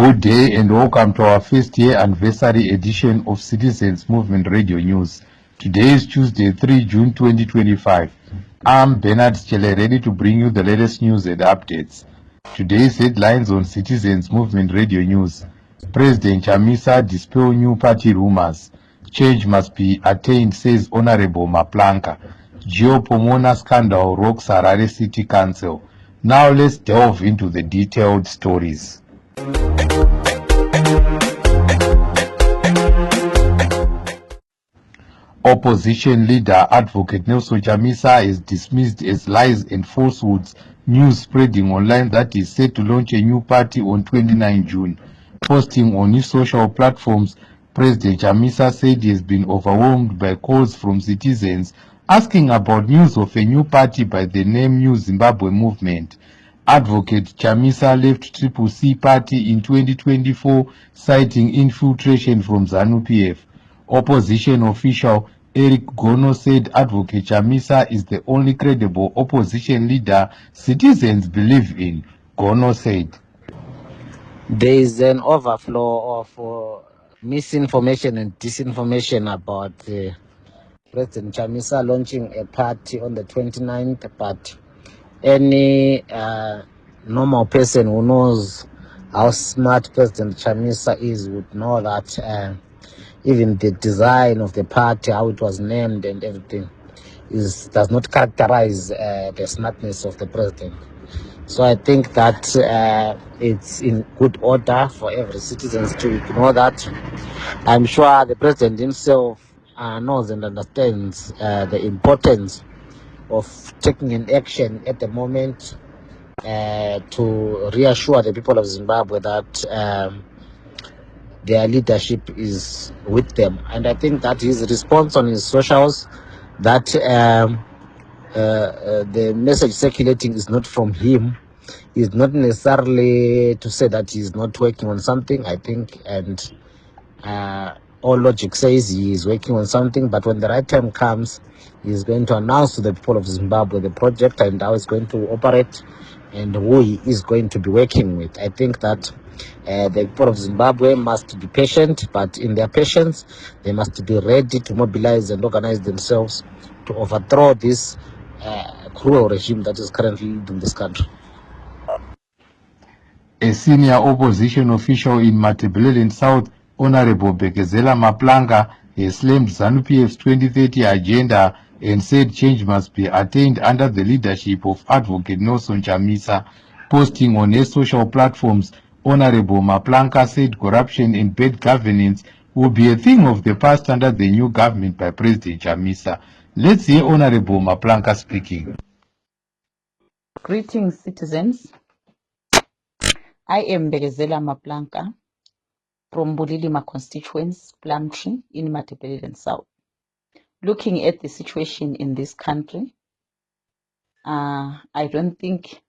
Good day and welcome to our first year anniversary edition of Citizens Movement Radio News. Today is Tuesday, 3 June 2025. I'm Bernard Chele, ready to bring you the latest news and updates. Today's headlines on Citizens Movement Radio News. President Chamisa dispel new party rumors. Change must be attained, says Honorable Maplanka. Geopomona scandal rocks Harare City Council. Now let's delve into the detailed stories. Opposition leader Advocate Nelson Chamisa is dismissed as lies and falsehoods news spreading online that is set to launch a new party on 29 June. Posting on his social platforms, President Chamisa said he has been overwhelmed by calls from citizens asking about news of a new party by the name New Zimbabwe Movement. Advocate Chamisa left Triple C Party in 2024, citing infiltration from ZANU-PF. Opposition official Eric Gono said Advocate Chamisa is the only credible opposition leader citizens believe in. Gono said, there is an overflow of misinformation and disinformation about President Chamisa launching a party on the 29th, but any normal person who knows how smart President Chamisa is would know that even the design of the party, how it was named and everything, does not characterize the smartness of the president. So I think that it's in good order for every citizen to ignore that. I'm sure the president himself knows and understands the importance of taking an action at the moment to reassure the people of Zimbabwe that their leadership is with them. And I think that his response on his socials, that the message circulating is not from him, is not necessarily to say that he's not working on something, I think, and all logic says he is working on something, but when the right time comes, he's going to announce to the people of Zimbabwe the project and how it's going to operate and who he is going to be working with. I think that the people of Zimbabwe must be patient, but in their patience, they must be ready to mobilize and organize themselves to overthrow this cruel regime that is currently leading this country. A senior opposition official in Matabeleland South, Honorable Bekezela Maplanka, has slammed ZANU-PF's 2030 agenda and said change must be attained under the leadership of Advocate Nelson Chamisa. Posting on his social platforms, Honorable Maplanka said corruption and bad governance will be a thing of the past under the new government by President Chamisa. Let's hear Honorable Maplanka speaking. Greetings, citizens. I am Bekezela Maplanka from Bulilima constituents, Plumtree in Matabeleland South. Looking at the situation in this country, I don't think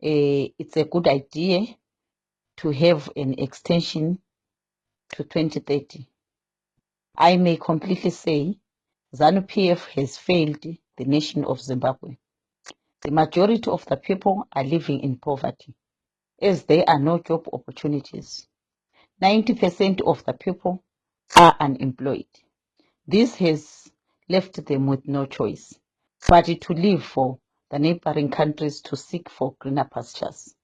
it's a good idea to have an extension to 2030. I may completely say ZANU-PF has failed the nation of Zimbabwe. The majority of the people are living in poverty, as there are no job opportunities. 90% of the people are unemployed. This has left them with no choice but to leave for the neighboring countries to seek for greener pastures.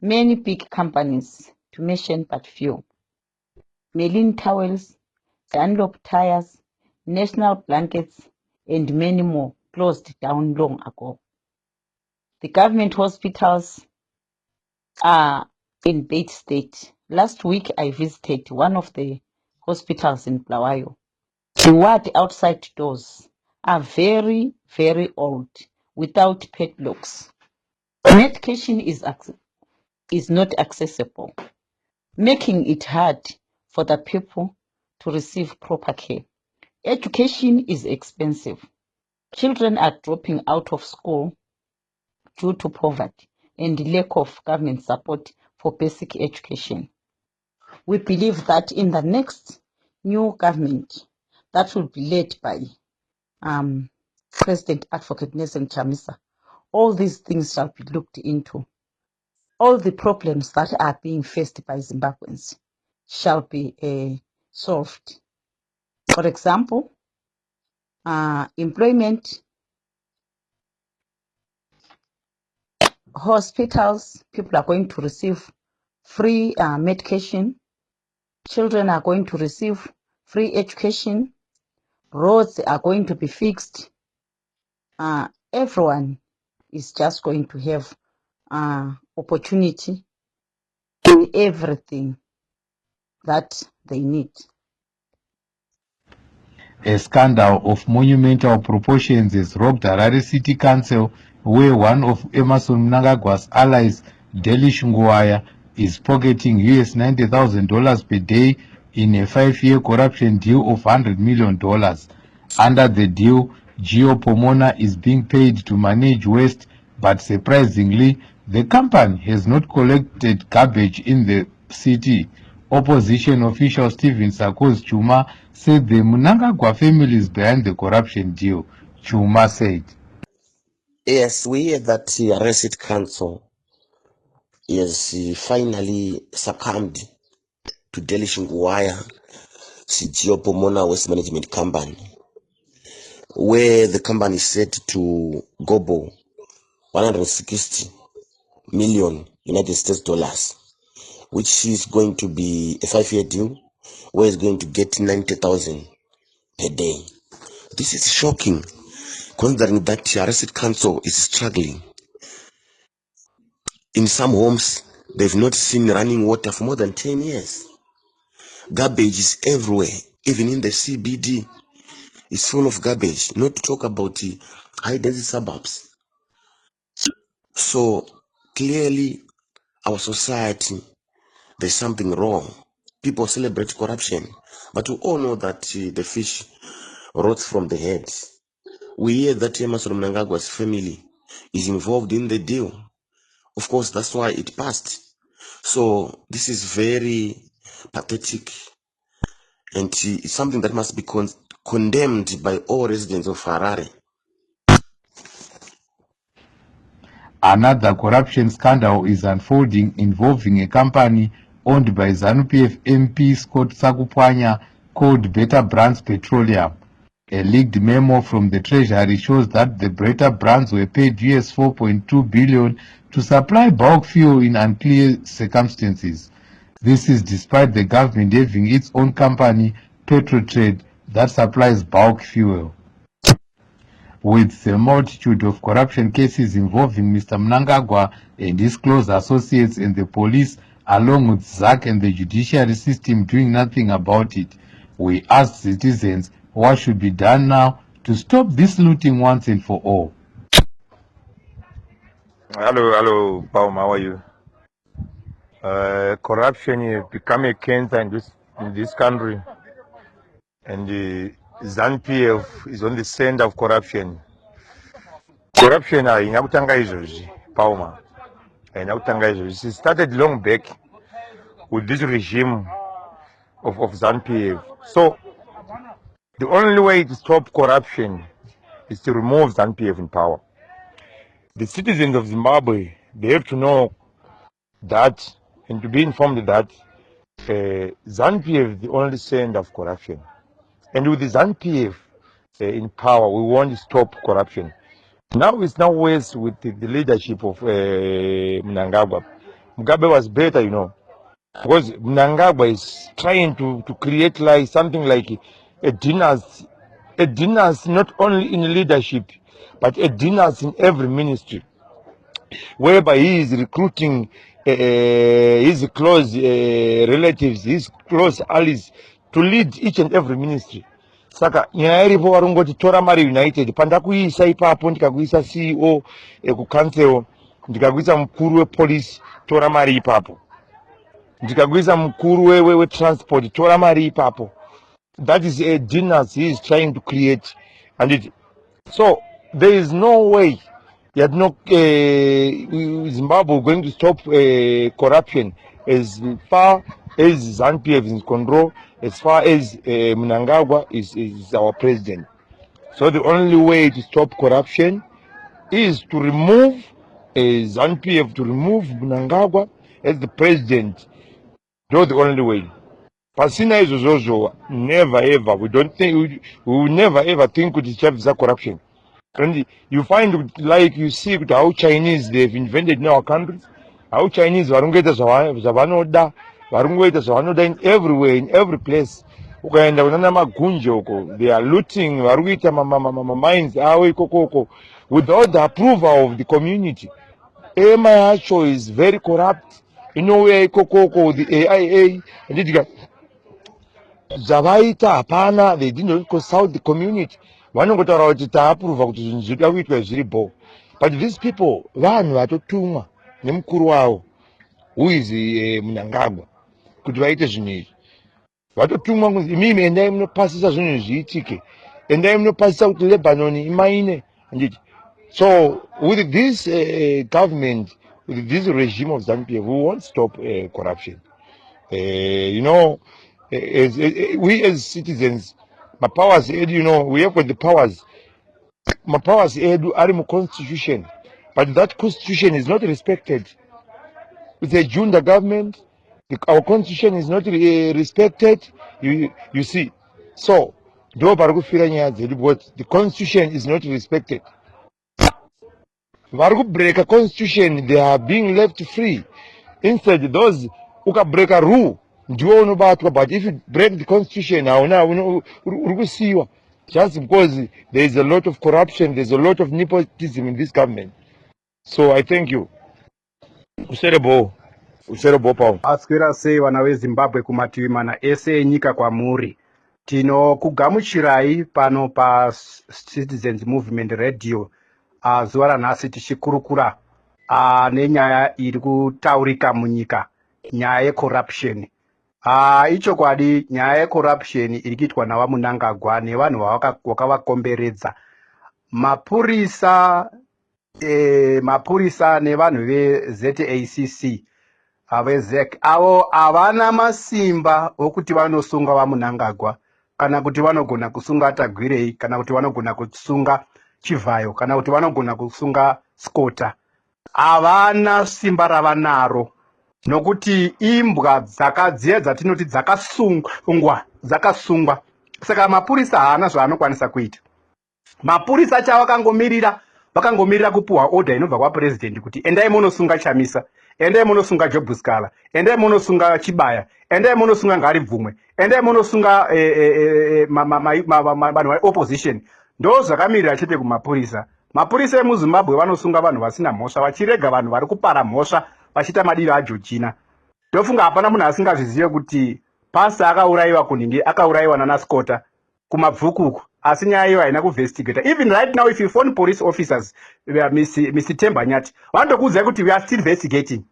Many big companies, to mention but few, Merlin Towels, Dunlop Tires, National Blankets, and many more closed down long ago. The government hospitals are in bad state. Last week, I visited one of the hospitals in Bulawayo. The ward outside doors are very, very old, without padlocks. Medication is not accessible, making it hard for the people to receive proper care. Education is expensive. Children are dropping out of school due to poverty and lack of government support for basic education. We believe that in the next new government that will be led by President Advocate Nelson Chamisa, all these things shall be looked into. all the problems that are being faced by Zimbabweans shall be solved. For example, employment, hospitals, people are going to receive free medication, children are going to receive free education, roads are going to be fixed. Everyone is just going to have opportunity in everything that they need. A scandal of monumental proportions has rocked Harare City Council, where one of Emerson Mnangagwa's allies, Delish Ngwaya, is pocketing US $90,000 per day in a 5-year corruption deal of $100 million. Under the deal, Gio Pomona is being paid to manage waste, but surprisingly, the company has not collected garbage in the city. Opposition official Stephen Sarkozy Chuma said the Mnangagwa family is behind the corruption deal. Chuma said, Yes, we hear that Harare City Council has finally succumbed to Delish Ngwaya, Gio Pomona Waste Management Company, where the company is set to gobble 160 million United States dollars, which is going to be a 5-year deal, where it's going to get 90,000 per day. This is shocking, considering that Harare City Council is struggling. In some homes, they've not seen running water for more than 10 years. Garbage is everywhere, even in the CBD. It's full of garbage, not to talk about the high-density suburbs. So clearly, our society, there's something wrong. People celebrate corruption, but we all know that the fish rots from the head. We hear that Emerson Mnangagwa's family is involved in the deal. Of course, that's why it passed. So this is very pathetic, and it's something that must be condemned by all residents of Harare. another corruption scandal is unfolding involving a company owned by ZANU-PF MP Scott Sakupwanya called Better Brands Petroleum. A leaked memo from the Treasury shows that the Better Brands were paid US $4.2 billion to supply bulk fuel in unclear circumstances. This is despite the government having its own company, Petrotrade, that supplies bulk fuel. With the multitude of corruption cases involving Mr. Mnangagwa and his close associates and the police, along with ZAC and the judiciary system doing nothing about it, we ask citizens what should be done now to stop this looting once and for all. Hello, Paul. How are you? Corruption has become a cancer in this country, and ZANU-PF is on the center of corruption. Corruption inakutanga izvozvi, Pauma. Inakutanga izvozvi. It started long back with this regime of ZANU-PF. So the only way to stop corruption is to remove ZANU-PF in power. The citizens of Zimbabwe, they have to know that and to be informed that ZANU-PF is the only center of corruption. And with the ZANU-PF in power, we want to stop corruption. Now it's now worse with the leadership of Mnangagwa. Mugabe was better, because Mnangagwa is trying to create like something like a dynasty not only in leadership, but a dynasty in every ministry, whereby he is recruiting his close relatives, his close allies to lead each and every ministry. Saka nyaya iripo varongoti tora mari United pandakuisa ipapo ndikakuisa CEO kucancel ndikakuisa mukuru wepolice tora mari ipapo ndikakuisa mukuru we-transport tora mari ipapo. That is a dynasty he is trying to create, and so there is no way that Zimbabwe going to stop corruption as far as ZANU-PF is in control, as far as Mnangagwa is our president. So the only way to stop corruption is to remove ZANU-PF to remove Mnangagwa as the president. That's the only way. Pasina is also never ever. We don't think we will never ever think it is just corruption. And you find, like you see how Chinese they've invented in our countries, how Chinese varungeta zavanoda, varungeta zavanoda in everywhere, in every place. Ukaenda kunana magunje huko, they are looting, varungeta mines awe kokoko without the approval of the community. Ema yacho is very corrupt. In no way kokoko the AIA and Zavaita hapana, they did not consult the community. Vanongotaura kuti taaprova kuti zvinhu zviri kuitwa zviripo. But these people vanhu vatotumwa nemukuru wavo who is Mnangagwa kuti vaite zvinhu izvi. Vatotumwa kunzi imimi endai munopasisa zvinhu zviitike, endai munopasisa kuti Lebanon imaine. So with this government, with this regime of ZANU-PF, we won't stop corruption. You know, we as citizens, my powers, you know, we have got the powers. My powers are in the constitution, but that constitution is not respected. With the Junda government, our constitution is not respected. You see, so the constitution is not respected. Vargu break a constitution, they are being left free. Instead, those who can break a rule, but if you break the constitution now, just because there is a lot of corruption, there's a lot of nepotism in this government. So I thank you. Userebo Paul. Aswera sei vana veZimbabwe kumativi mana ese enyika kwamuri. Tinokugamuchirai pano pa Citizens Movement Radio zuva ranhasi tichikurukura nenyaya iri kutaurika munyika, nyaya yecorruption. Ichokwadi nyaya yecorruption iri kuitwa navaMnangagwa nevanhu vakavakomberedza. Mapurisa nevanhu veZACC vezek avo havana masimba okuti vanosunga vaMnangagwa, kana kuti vanogona kusunga Tagwirei, kana kuti vanogona kusunga Chivhayo, kana kuti vanogona kusunga Skota. Havana simba ravanaro, nokuti imbwa dziye dzatinoti dzakasungwa. Saka mapurisa haana zvaanokwanisa kuita. Mapurisa vakangomirira kupuhwa order inobva kwapresident kuti endai munosunga Chamisa, endai munosunga Job Scala, endai munosunga Chibaya, endai munosunga Ngaribvumwe, endai munosunga vanhu opposition. Ndo zvakamirira chete kumapurisa. Mapurisa emuZimbabwe vanosunga vanhu vasina mhosva, vachirega vanhu vari kupara mhosva vachiita madiro aJochina. Ndofunga hapana munhu asingazvizive kuti pasta akaurayiwa kunhingi, akaurayiwa nanaSkota kumabvuku, asi nyaya iyo haina kuvestigata. Even right now, if you phone police officers, Mr. Temba Nyati, vanotokuudzai kuti we are still investigating.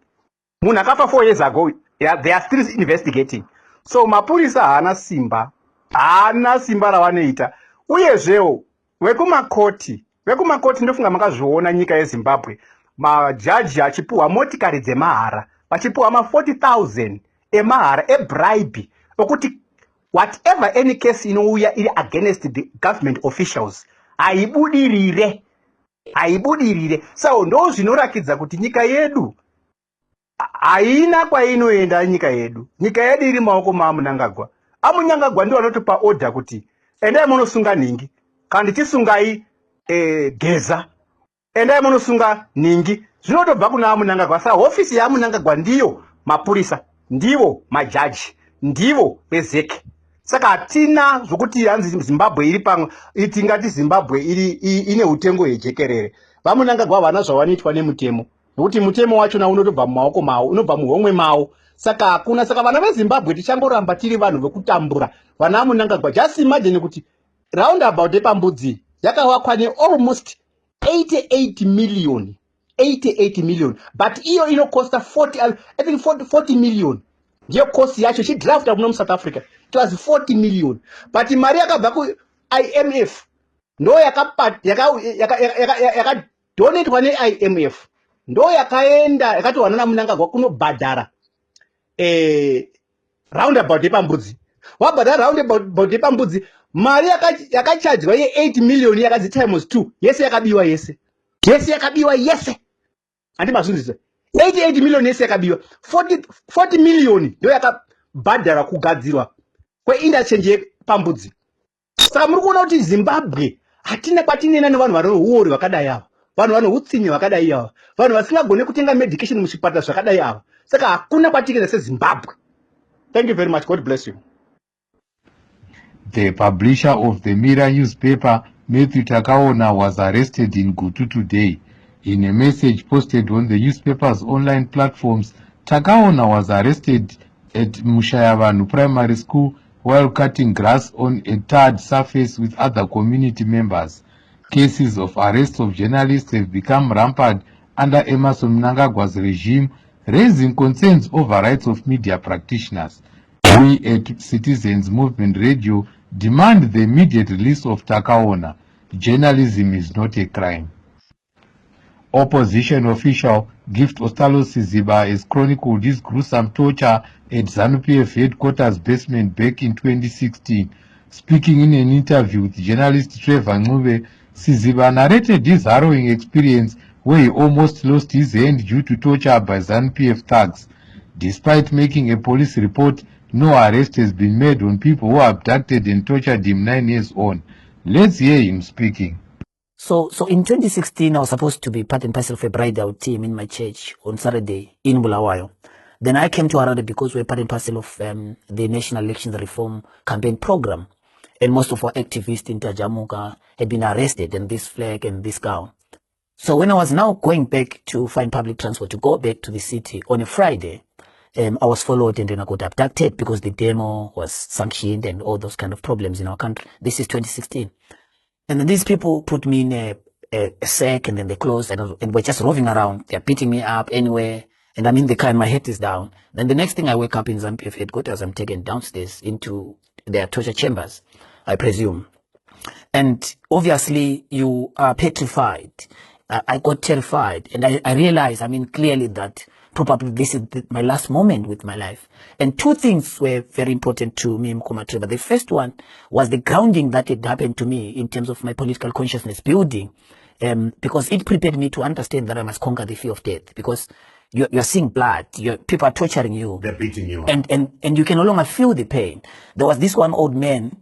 Munhu akafa 4 years ago, they are still investigating. So mapurisa haana simba ravanoita. Uyezvewo vekumakoti ndofunga makazviona nyika yeZimbabwe, majaji achipuhwa motikari dzemahara, vachipuhwa ma40,000 emahara ebribe, okuti whatever any case inouya iri against the government officials haibudirire. So ndo zvinorakidza kuti nyika yedu haina kwainoenda. Nyika yedu iri maoko maMnangagwa. aMnangagwa ndiwo anotopa order kuti endai munosunga Ningi, kana tichisungai Geza, endai munosunga Ningi. Zvinotobva kuna aMnangagwa. Saka hofisi yaMnangagwa ndiyo mapurisa, ndivo majaji, ndivo vezeke. Saka hatina zvokuti hanzi Zimbabwe iri pamwe, tingati Zimbabwe ine utengo yejekerere. vaMnangagwa havana zvavanoitwa nemutemo, nokuti mutemo wachona unotobva mumaoko mavo, unobva muhomwe mavo. Saka hakuna. Saka vana veZimbabwe tichangoramba tiri vanhu vekutambura vana vaMnangagwa. Just imagine kuti roundabout epambudzi yakavakwa almost 88 million, but iyo inocosta 40 million. Ndiyo cost yacho chidrafta kuno muSouth Africa, it was 40 million. But mari yakabva kuIMF ndo yakadonetwa neIMF, ndo yakaenda yakati vanana Mnangagwa kunobhadhara roundabout yepambudzi. Wabhadhara roundabout yepambudzi, mari yakachadzwa ye8 million yakadzi times 2, yese yakabiwa yese. andimazunzisa 88 million yese yakabiwa 40 million ndiyo yakabhadhara kugadzirwa kweinterchange yepambudzi. Saka muri kuona kuti Zimbabwe hatina kwatinena nevanhu vane uori vakadai ava, vanhu vane utsinye vakadai ava, vanhu vasingagone kutenga medication muzvipatara zvakadai ava. Saka hakuna kwatikaenda seZimbabwe. Thank you very much. God bless you. The publisher of the Mirror newspaper, Matthew Takaona, was arrested in Gutu today. In a message posted on the newspaper's online platforms, Takaona was arrested at Mushayavanu Primary School while cutting grass on a tarred surface with other community members. Cases of arrest of journalists have become rampant under Emmerson Mnangagwa's regime, raising concerns over rights of media practitioners. We at Citizens Movement Radio demand the immediate release of Takaona. Journalism is not a crime. Opposition official Gift Ostalo Siziba has chronicled his gruesome torture at ZANU-PF headquarters basement back in 2016. Speaking in an interview with journalist Trevor Ncube, Siziba narrated his harrowing experience where he almost lost his hand due to torture by ZANU-PF thugs. Despite making a police report, no arrest has been made on people who abducted and tortured him 9 years on. Let's hear him speaking. So in 2016, I was supposed to be part and parcel of a bridal team in my church on Saturday in Bulawayo. Then I came to Harare because we're part and parcel of the National Elections Reform Campaign Program. And most of our activists in Tajamuka had been arrested in this flag and this gown. So when I was now going back to find public transport to go back to the city on a Friday, I was followed and then I got abducted because the demo was sanctioned and all those kind of problems in our country. This is 2016. And then these people put me in a sack and then they closed and we're just roving around. They're beating me up anywhere. And I'm in the car and my head is down. Then the next thing I wake up in ZANU-PF headquarters, I'm taken downstairs into their torture chambers, I presume. And obviously you are petrified. I got terrified and I realized, clearly that probably this is my last moment with my life. And two things were very important to me, Mkoma Trevor. The first one was the grounding that had happened to me in terms of my political consciousness building, because it prepared me to understand that I must conquer the fear of death, because you're seeing blood, people are torturing you. They're beating you up. And you can no longer feel the pain. There was this one old man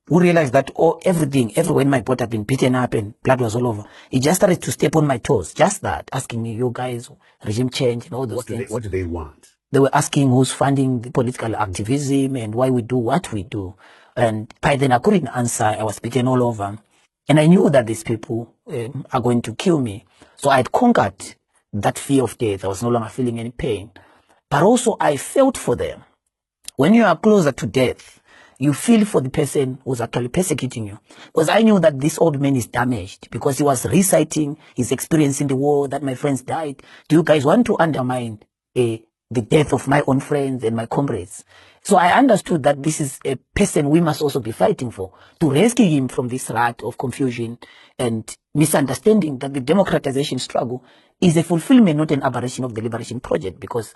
who realized that everywhere in my body had been beaten up and blood was all over. He just started to step on my toes, just that, asking me, you guys, regime change and all those things. What do they want? They were asking who's funding the political activism and why we do what we do. And by then I couldn't answer. I was beaten all over. And I knew that these people are going to kill me. So I had conquered that fear of death. I was no longer feeling any pain. But also I felt for them. When you are closer to death, you feel for the person who's actually persecuting you. Because I knew that this old man is damaged because he was reciting his experience in the war, that my friends died. Do you guys want to undermine the death of my own friends and my comrades? So I understood that this is a person we must also be fighting for, to rescue him from this rut of confusion and misunderstanding that the democratization struggle is a fulfillment, not an aberration of the liberation project. Because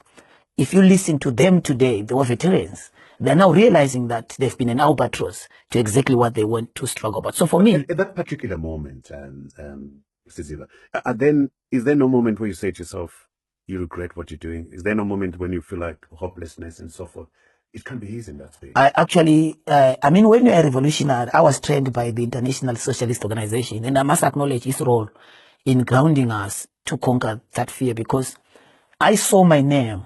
if you listen to them today, the war veterans, they're now realizing that they've been an albatross to exactly what they want to struggle about. So for me, at that particular moment, Siziba, then is there no moment where you say to yourself, you regret what you're doing? Is there no moment when you feel like hopelessness and so forth? It can be easy in that space. When you're a revolutionary, I was trained by the International Socialist Organization, and I must acknowledge its role in grounding us to conquer that fear, because I saw my name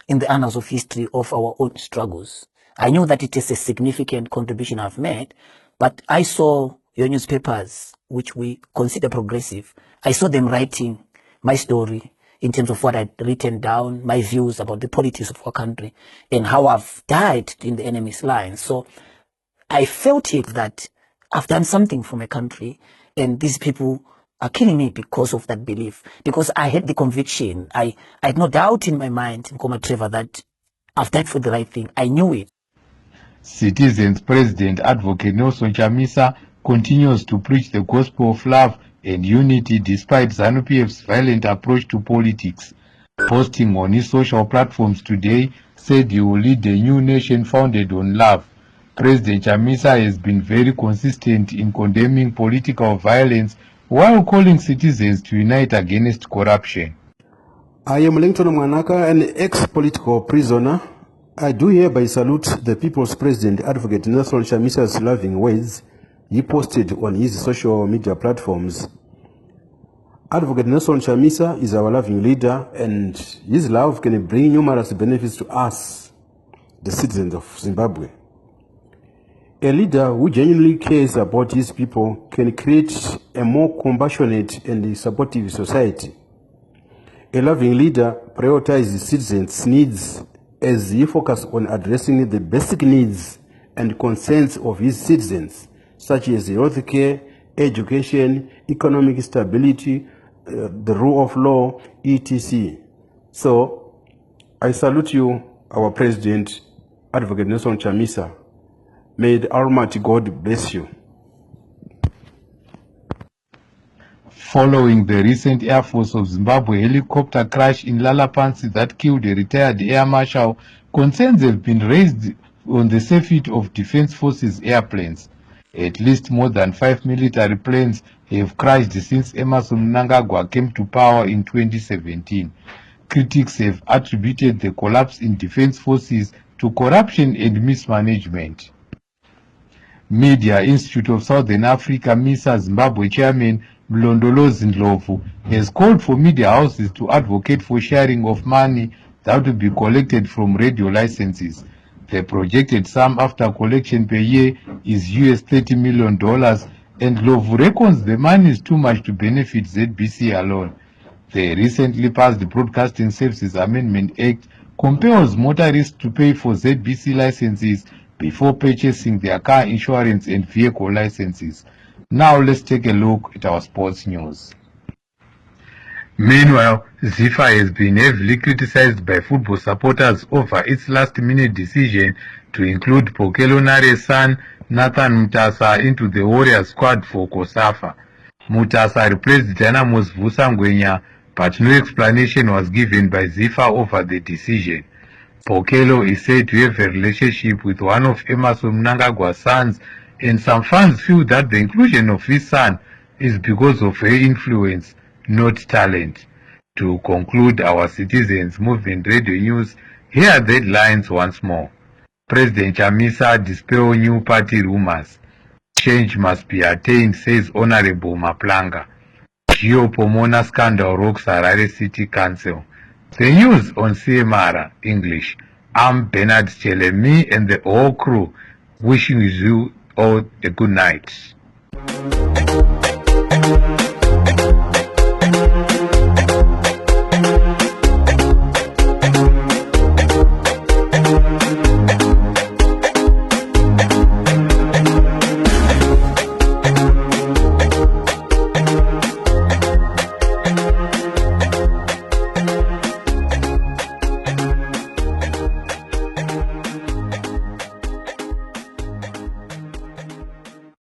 in the annals of history of our own struggles. I knew that it is a significant contribution I've made, but I saw your newspapers, which we consider progressive. I saw them writing my story in terms of what I'd written down, my views about the politics of our country, and how I've died in the enemy's lines. So I felt it that I've done something for my country, and these people are killing me because of that belief. Because I had the conviction, I had no doubt in my mind, Mkoma Trevor, that I've died for the right thing. I knew it. Citizens President Advocate Nelson Chamisa continues to preach the gospel of love and unity despite ZANU-PF's violent approach to politics. Posting on his social platforms today, said he will lead a new nation founded on love. President Chamisa has been very consistent in condemning political violence while calling citizens to unite against corruption. I am Linton Mwanaka, an ex-political prisoner. I do hereby salute the People's President, Advocate Nelson Chamisa's loving words he posted on his social media platforms. Advocate Nelson Chamisa is our loving leader, and his love can bring numerous benefits to us, the citizens of Zimbabwe. A leader who genuinely cares about his people can create a more compassionate and supportive society. A loving leader prioritizes citizens' needs as he focuses on addressing the basic needs and concerns of his citizens, such as health care, education, economic stability, the rule of law, etc. So, I salute you, our President, Advocate Nelson Chamisa. May the Almighty God bless you. Following the recent Air Force of Zimbabwe helicopter crash in Lalapansi that killed a retired air marshal, concerns have been raised on the safety of Defense Forces airplanes. At least more than 5 military planes have crashed since Emmerson Mnangagwa came to power in 2017. Critics have attributed the collapse in Defense Forces to corruption and mismanagement. Media Institute of Southern Africa MISA Zimbabwe chairman Mlondolozi Ndlovu has called for media houses to advocate for sharing of money that will be collected from radio licenses. The projected sum after collection per year is US $30 million, and Ndlovu reckons the money is too much to benefit ZBC alone. The recently passed Broadcasting Services Amendment Act compels motorists to pay for ZBC licenses before purchasing their car insurance and vehicle licenses. Now let's take a look at our sports news. Meanwhile, ZIFA has been heavily criticized by football supporters over its last-minute decision to include Pokelo Nare's son, Nathan Mutasa, into the Warriors squad for COSAFA. Mutasa replaced Dynamo's Vusa Ngwenya, but no explanation was given by ZIFA over the decision. Pokelo is said to have a relationship with one of Emmerson Mnangagwa's sons, and some fans feel that the inclusion of his son is because of her influence, not talent. To conclude our Citizens Movement Radio News, here are the headlines once more. President Chamisa dispels new party rumors. Change must be attained, says Honorable Maplanga. Geopomona scandal rocks Harare City Council. The news on CMR English. I'm Bernard Chelemi and the whole crew wishing you all a good night.